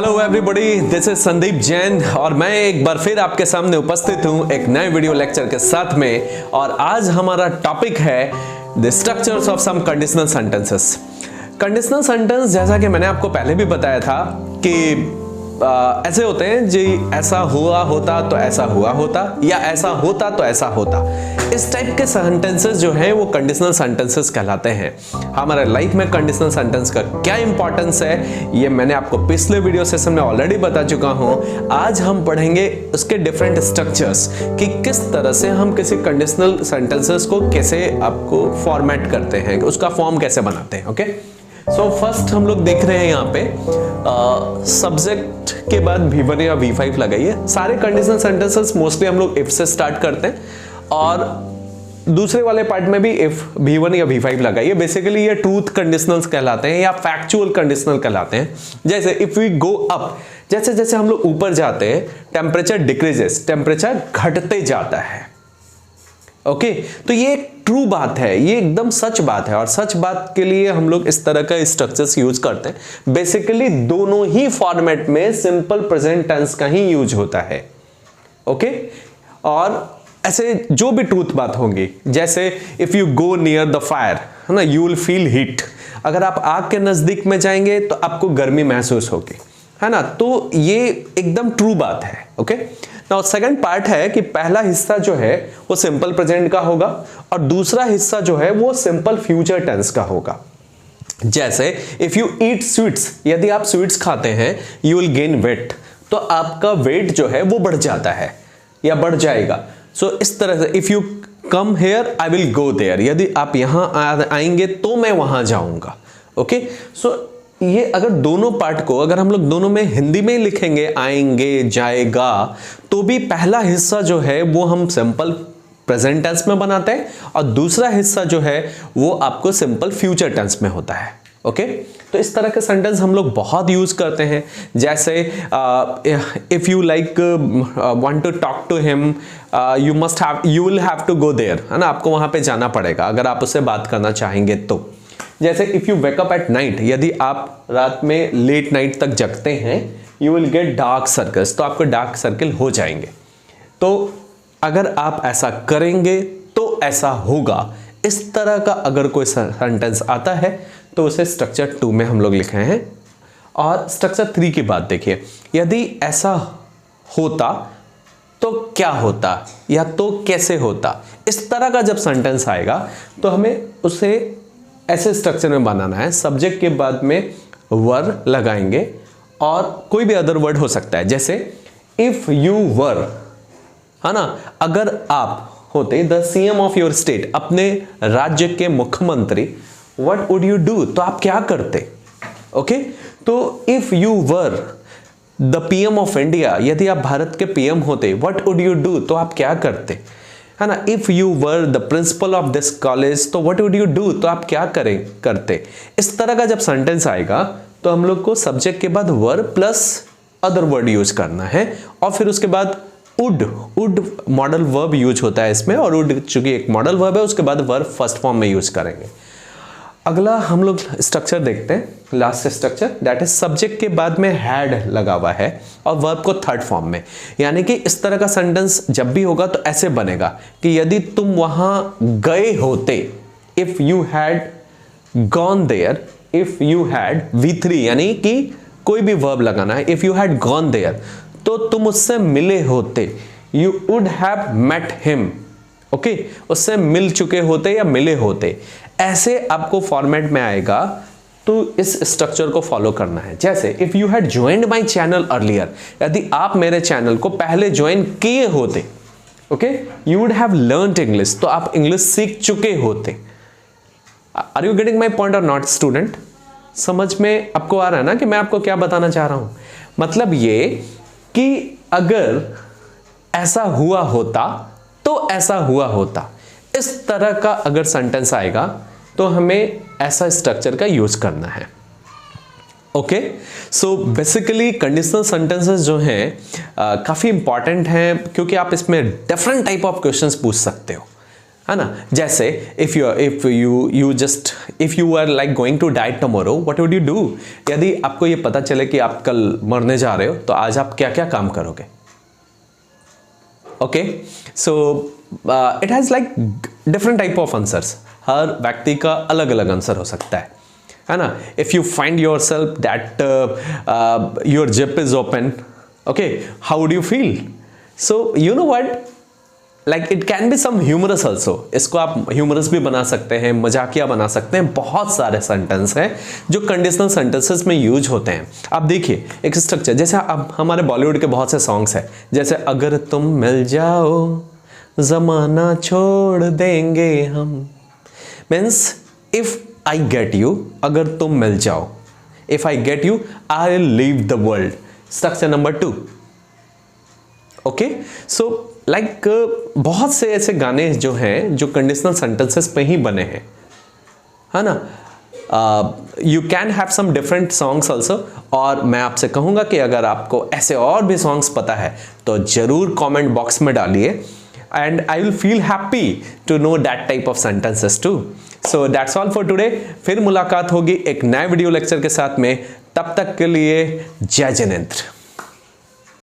Hello everybody, this is Sandeep Jain और मैं एक बार फिर आपके सामने उपस्थित हूं एक नए वीडियो लेक्चर के साथ में। और आज हमारा टॉपिक है the structures of some conditional sentences. Conditional sentence, जैसा कि मैंने आपको पहले भी बताया था कि ऐसे होते हैं जी, ऐसा हुआ होता तो ऐसा हुआ होता, या ऐसा होता तो ऐसा होता। इस टाइप के सेंटेंसेस जो हैं वो कंडीशनल सेंटेंसेस कहलाते हैं। हमारे लाइफ में कंडीशनल सेंटेंस का क्या इंपॉर्टेंस है ये मैंने आपको पिछले वीडियो सेशन में ऑलरेडी बता चुका हूं। आज हम पढ़ेंगे उसके डिफरेंट स्ट्रक्चर्स कि किस तरह से हम किसी कंडीशनल सेंटेंसेस को कैसे आपको फॉर्मेट करते हैं, उसका फॉर्म कैसे बनाते हैं। ओके, सो फर्स्ट हम लोग देख रहे हैं यहाँ पे सब्जेक्ट के बाद V1 या V5 लगाइए। सारे कंडीशनल सेंटेंसेस मोस्टली हम लोग इफ से स्टार्ट करते हैं और दूसरे वाले पार्ट में भी इफ V1 या V5 लगाइए। बेसिकली ये ट्रूथ कंडीशनल्स कहलाते हैं या फैक्चुअल कंडीशनल कहलाते हैं। जैसे इफ वी गो अप, जैसे जैसे हम लोग ऊपर जाते हैं टेम्परेचर डिक्रीजेस, टेम्परेचर घटते जाता है। ओके, तो ये एक ट्रू बात है, ये एकदम सच बात है और सच बात के लिए हम लोग इस तरह का स्ट्रक्चर्स यूज करते हैं। बेसिकली दोनों ही फॉर्मेट में सिंपल प्रेजेंट टेंस का ही यूज होता है। ओके, और ऐसे जो भी ट्रूथ बात होंगी, जैसे if you go near the fire, है ना, यू विल फील हीट। अगर आप आग के नजदीक में जाएंगे तो आपको गर्मी महसूस होगी, है ना। तो ये एकदम ट्रू बात है। ओके, नाउ सेकंड पार्ट है कि पहला हिस्सा जो है वो सिंपल प्रेजेंट का होगा और दूसरा हिस्सा जो है वो सिंपल फ्यूचर टेंस का होगा। जैसे इफ यू ईट स्वीट्स, यदि आप स्वीट्स खाते हैं, यू विल गेन वेट, तो आपका वेट जो है वो बढ़ जाता है या बढ़ जाएगा। सो इस तरह से if you come here I will go there, यदि आप यहां आएंगे तो मैं वहां जाऊंगा। ओके, सो ये अगर दोनों पार्ट को अगर हम लोग दोनों में हिंदी में लिखेंगे, आएंगे जाएगा, तो भी पहला हिस्सा जो है वो हम सिंपल प्रेजेंट टेंस में बनाते हैं और दूसरा हिस्सा जो है वो आपको सिंपल फ्यूचर टेंस में होता है। ओके, तो इस तरह के सेंटेंस हम लोग बहुत यूज करते हैं। जैसे if you like want to talk to him, you will have to go there, है ना, आपको वहां पे जाना पड़ेगा अगर आप उससे बात करना चाहेंगे तो। जैसे if you wake up at night, यदि आप रात में लेट नाइट तक जगते हैं, you will get dark circles, तो आपको डार्क सर्कल हो जाएंगे। तो अगर आप ऐसा करेंगे तो ऐसा होगा, इस तरह का अगर कोई सेंटेंस आता है तो उसे स्ट्रक्चर 2 में हम लोग लिखे हैं। और स्ट्रक्चर 3 की बात देखिए, यदि ऐसा होता तो क्या होता या तो कैसे होता, इस तरह का जब सेंटेंस आएगा तो हमें उसे ऐसे स्ट्रक्चर में बनाना है। सब्जेक्ट के बाद में वर लगाएंगे और कोई भी अदर वर्ड हो सकता है। जैसे इफ यू वर, है ना, अगर आप होते the CM of your state, अपने राज्य के मुख्यमंत्री, व्हाट वुड यू डू, तो आप क्या करते। ओके, तो if you were the PM of India, यदि आप भारत के पीएम होते, व्हाट वुड यू डू, तो आप क्या करते, है ना। If you were the principle of this college, तो व्हाट वुड यू डू, तो आप क्या करते। इस तरह का जब सेंटेंस आएगा तो हम लोग को सब्जेक्ट के बाद वर प्लस अदर वर्ड यूज करना है और फिर उसके बाद वुड मॉडल वर्ब यूज होता है इसमें, और वुड चूंकि एक मॉडल वर्ब है उसके बाद वर्ब फर्स्ट फॉर्म में यूज करेंगे। अगला हम लोग स्ट्रक्चर देखते हैं, last structure, that is subject के बाद में हैड लगा हुआ है और वर्ब को थर्ड फॉर्म में। यानी कि इस तरह का सेंटेंस जब भी होगा तो ऐसे बनेगा कि यदि तुम वहां गए होते, if you had gone there, if you had V3, यानी कि कोई भी वर्ब लगाना है, if you had gone there, तो तुम उससे मिले होते, you would have met him. Okay, उससे मिल चुके होते या मिले होते, ऐसे आपको फॉर्मेट में आएगा। तो इस स्ट्रक्चर को फॉलो करना है। जैसे if you had joined my channel earlier, यदि आप मेरे चैनल को पहले ज्वाइन किए होते, okay, you would have learned English, तो आप इंग्लिश सीख चुके होते। Are you getting my point or not student? समझ में आपको आ रहा है ना कि मैं आपको क्या बताना चाह रहा हूं? मतलब ये कि अगर ऐसा हुआ होता तो ऐसा हुआ होता, इस तरह का अगर सेंटेंस आएगा तो हमें ऐसा स्ट्रक्चर का यूज करना है। Okay, so basically conditional sentences जो हैं काफी इंपॉर्टेंट हैं क्योंकि आप इसमें डिफरेंट टाइप ऑफ क्वेश्चंस पूछ सकते हो, है ना। जैसे if you are like going to diet tomorrow, what would you do? यदि आपको ये पता चले कि आप कल मरने जा रहे हो, तो आज आप क्या क्या काम करोगे? Okay, so it has like different type of answers. हर व्यक्ति का अलग अलग आंसर हो सकता है ना। If you find yourself that your zip is open, okay, how would you feel? So you know what, like it can be some humorous also. इसको आप ह्यूमरस भी बना सकते हैं, मजाकिया बना सकते हैं। बहुत सारे सेंटेंस हैं जो कंडीशनल सेंटेंसेस में यूज होते हैं। आप देखिए एक स्ट्रक्चर, जैसे अब हमारे बॉलीवुड के बहुत से सॉन्ग्स हैं, जैसे अगर तुम मिल जाओ जमाना छोड़ देंगे हम। Means if I get you, अगर तुम मिल जाओ, if I get you I will leave the world. Structure number 2। Okay, so like बहुत से ऐसे गाने जो हैं जो कंडीशनल सेंटेंसेस पे ही बने हैं, है ना। You can have some different songs also. और मैं आपसे कहूँगा कि अगर आपको ऐसे और भी सॉन्ग्स पता है तो ज़रूर कमेंट बॉक्स में डालिए, and I will feel happy to know that type of sentences too. So that's all for today. फिर मुलाकात होगी एक नए वीडियो लेक्चर के साथ में। तब तक के लिए जय जिनेंद्र।